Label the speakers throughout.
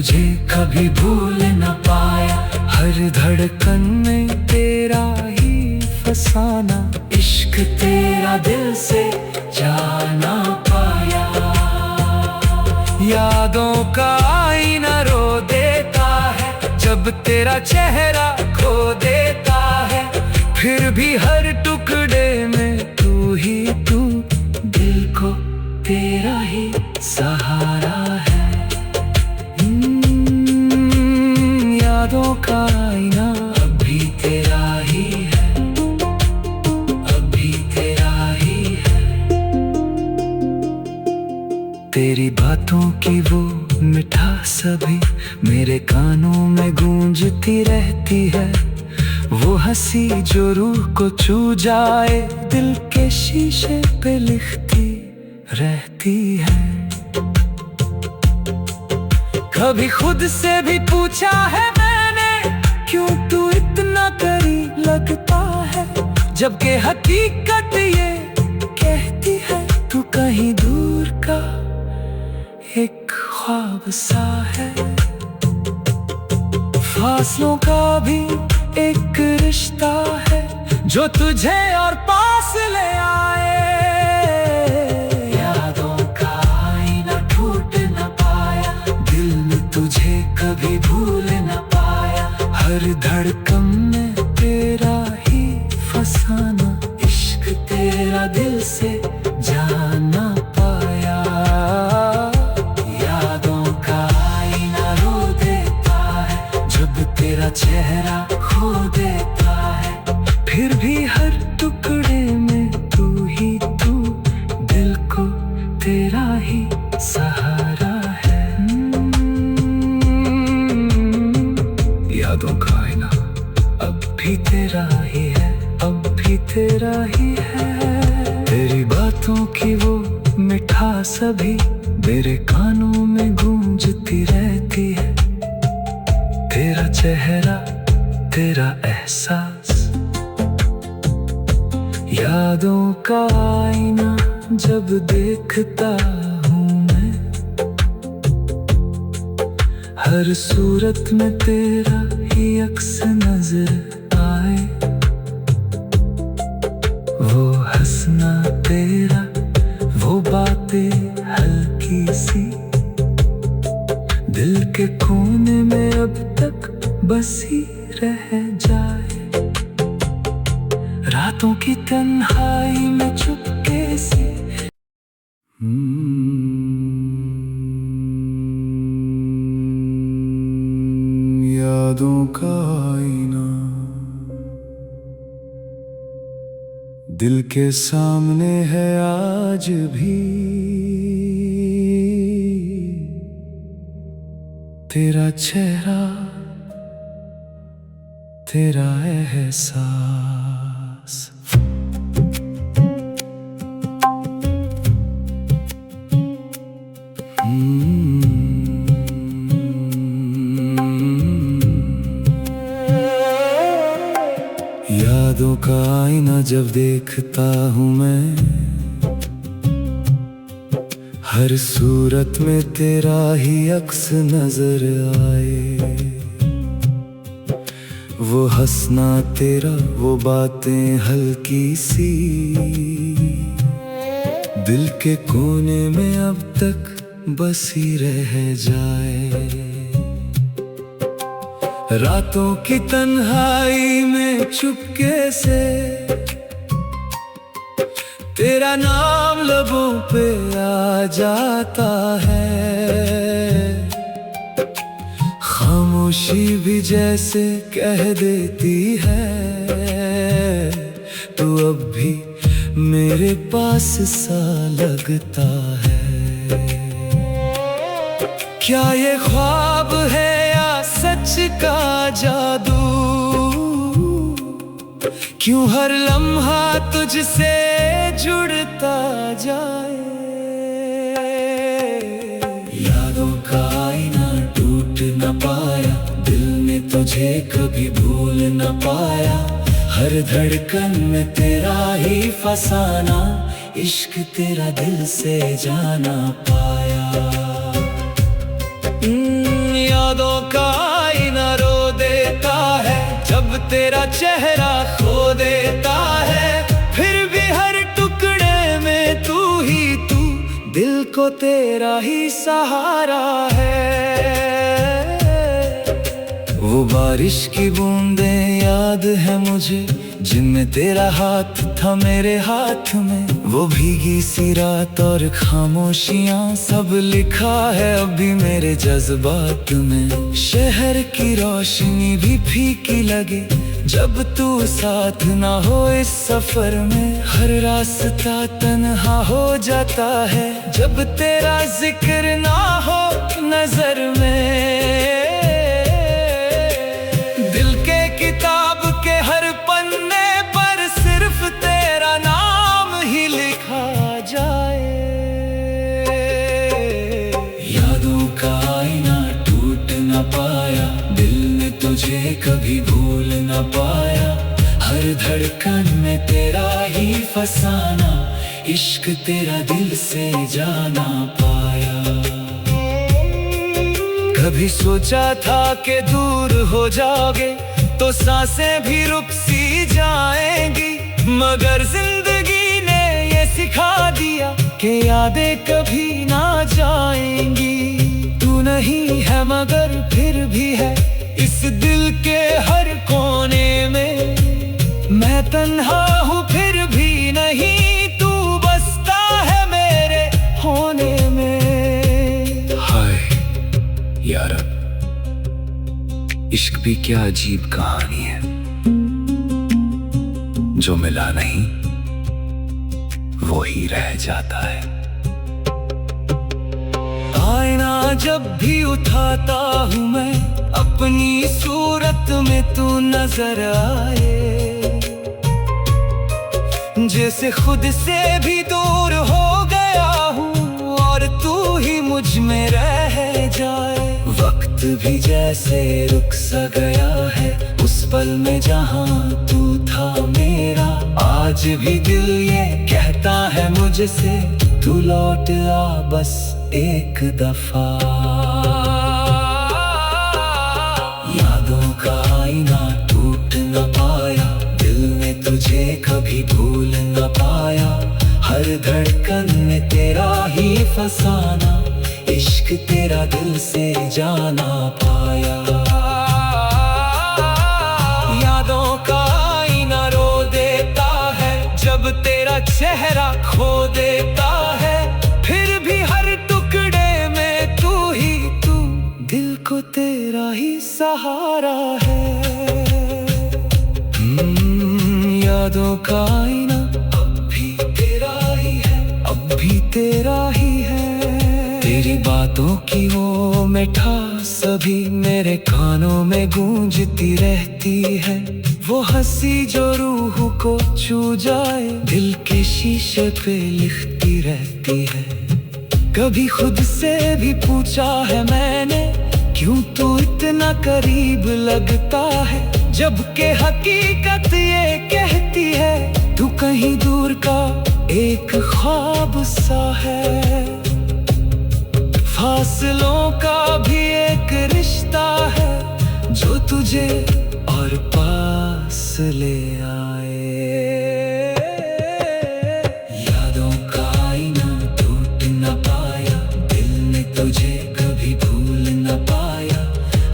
Speaker 1: तुझे कभी भूल न पाया, हर धड़कन में तेरा ही फसाना, इश्क तेरा दिल से जाना पाया। यादों का आईना रो देता है जब तेरा चेहरा खो देता है, फिर भी हर टुकड़े में तू ही तू, दिल को तेरा ही सहारा है। यादों का आईना अभी तेरा ही है, अभी तेरा ही है। तेरी बातों की वो मिठास अभी मेरे कानों में गूंजती रहती है, वो हंसी जो रूह को छू जाए, दिल के शीशे पे लिखती रहती है। कभी खुद से भी पूछा है मैंने, क्यों तू इतना करीब लगता है, जबकि हकीकत ये कहती है तू कहीं दूर का एक ख्वाब सा है। फासलों का भी एक रिश्ता है जो तुझे और पास ले आए। यादों का आईना टूट न पाया, दिल में तुझे कभी भूल न पाया, हर धड़कन में तेरा ही फसाना, इश्क तेरा दिल से जाना पाया। यादों का आईना रो देता है जब तेरा चेहरा खो देता है, फिर भी हर टुकड़े में तू ही तू, दिल को तेरा ही सहारा है। यादों का आईना अब भी तेरा ही है, अब भी तेरा ही है। तेरी बातों की वो मिठास अभी मेरे कानों में गूंजती रहती है, तेरा चेहरा तेरा एहसास। यादों का आईना जब देखता हूँ मैं, हर सूरत में तेरा ही अक्स नजर आए, वो हंसना तेरा, वो बातें हल्की सी, दिल के कोने में अब तक बसी रह जाए। रातों की तन्हाई में चुपके से यादों का आईना दिल के सामने है आज भी, तेरा चेहरा तेरा एहसास। यादों का आईना जब देखता हूँ मैं, हर सूरत में तेरा ही अक्स नजर आए, वो हंसना तेरा, वो बातें हल्की सी, दिल के कोने में अब तक बसी रह जाए। रातों की तन्हाई में चुपके से तेरा नाम लबों पे आ जाता है, खामोशी भी जैसे कह देती है तू अब भी मेरे पास सा लगता है। क्या ये ख्वाब है या सच का जादू, क्यों हर लम्हा तुझसे जुड़ता जाए। यादों का आईना टूट न पाया, दिल ने तुझे कभी भूल न पाया, हर धड़कन में तेरा ही फसाना, इश्क तेरा दिल से जाना पाया। का आईना रो देता है जब तेरा चेहरा खो देता है। फिर भी हर टुकड़े में तू ही तू, दिल को तेरा ही सहारा है। वो बारिश की बूंदें याद है मुझे जिनमें तेरा हाथ था मेरे हाथ में। वो भीगी सी रात और खामोशियां सब लिखा है अभी मेरे जज्बात में। शहर की रोशनी भी फीकी लगे जब तू साथ ना हो इस सफर में। हर रास्ता तन्हा हो जाता है जब तेरा जिक्र ना हो नजर में। दिल के किताब के हर पन्ने पर सिर्फ तेरा नाम ही लिखा जाए। यादों का आईना टूट न पाया, दिल ने तुझे कभी भूल न पाया। हर धड़कन में तेरा ही फसाना, इश्क तेरा दिल से जाना पाया। कभी सोचा था कि दूर हो जाओगे तो सांसें भी रुक सी जाएंगी, मगर जिंदगी ने ये सिखा दिया कि यादें कभी ना जाएंगी। तू नहीं है मगर फिर भी है इस दिल के हर कोने में। मैं तन्हा हूँ फिर भी नहीं, तू बसता है मेरे होने में।
Speaker 2: हाय यार, इश्क भी क्या अजीब कहानी है, जो मिला नहीं वो ही रह जाता है।
Speaker 1: आईना जब भी उठाता हूँ मैं, अपनी सूरत में तू नजर आए। जैसे खुद से भी दूर हो गया हूँ और तू ही मुझ में रह जाए। वक्त भी जैसे रुक सा गया है उस पल में जहाँ तू था मेरा। आज भी दिल ये कहता है मुझसे, तू लौट आ बस एक दफा। यादों का आईना टूट न पाया, दिल ने तुझे कभी भूल न पाया। हर धड़कन में तेरा ही फसाना, इश्क तेरा दिल से जाना पाया। यादों का आईना रो देता है जब तेरा चेहरा खो देता है। फिर भी हर टुकड़े में तू ही तू, दिल को तेरा ही सहारा है। यादों का आईना अब भी तेरा ही है, अब भी तेरा ही है। तेरी बातों की वो मिठास अभी मेरे कानों में गूंजती रहती है। वो हंसी जो रूह को छू जाए, दिल के शीशे पे लिखती रहती है। कभी खुद से भी पूछा है मैंने, क्यों तू इतना करीब लगता है, जबकि हकीकत ये कहती है तू कहीं दूर का एक ख्वाब सा है। फासलों का भी एक रिश्ता है जो तुझे और पास ले आए। यादों का आईना टूट न पाया, दिल ने तुझे कभी भूल न पाया।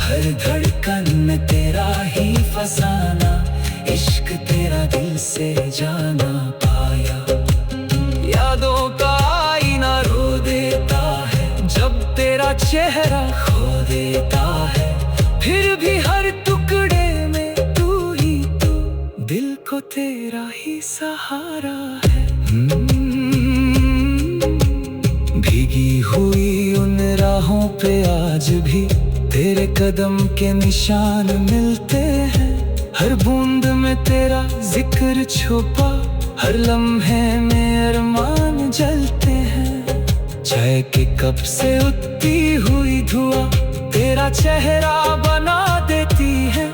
Speaker 1: हर धड़कन में तेरा ही फसाना, इश्क तेरा दिल से जाना पाया। यादों का आईना रो देता है जब तेरा चेहरा खो देता है। फिर भी हर टुकड़े में तू ही तू, दिल को तेरा ही सहारा है। भीगी हुई उन राहों पे आज भी तेरे कदम के निशान मिलते हैं। हर बूंद में तेरा जिक्र छुपा, हर लम्हे में अरमान जलते हैं। चाय के कप से उठती हुई धुआं तेरा चेहरा बना देती है,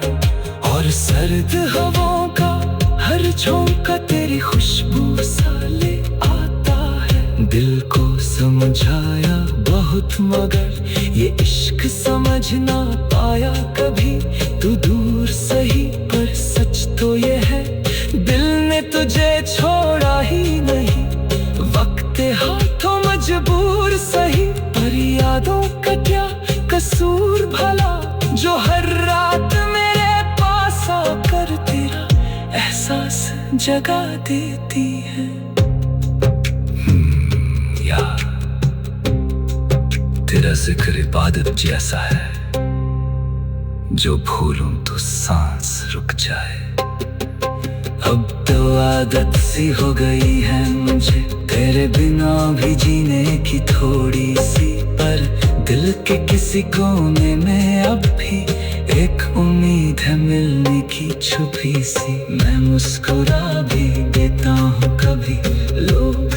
Speaker 1: और सर्द हवाओं का हर झोंका तेरी खुशबू सा ले आता है। दिल को समझाया बहुत मगर ये इश्क समझ ना पाया। जगा देती है।
Speaker 2: यार तेरा जिक्र इबादत जैसा है, जो भूलूं तो सांस रुक जाए।
Speaker 1: अब तो आदत सी हो गई है मुझे तेरे बिना भी जीने की थोड़ी सी, पर दिल के किसी कोने में अब भी एक उम्मीद है मिलने की छुपी सी। मैं मुस्कुरा भी देता हूँ कभी, लोग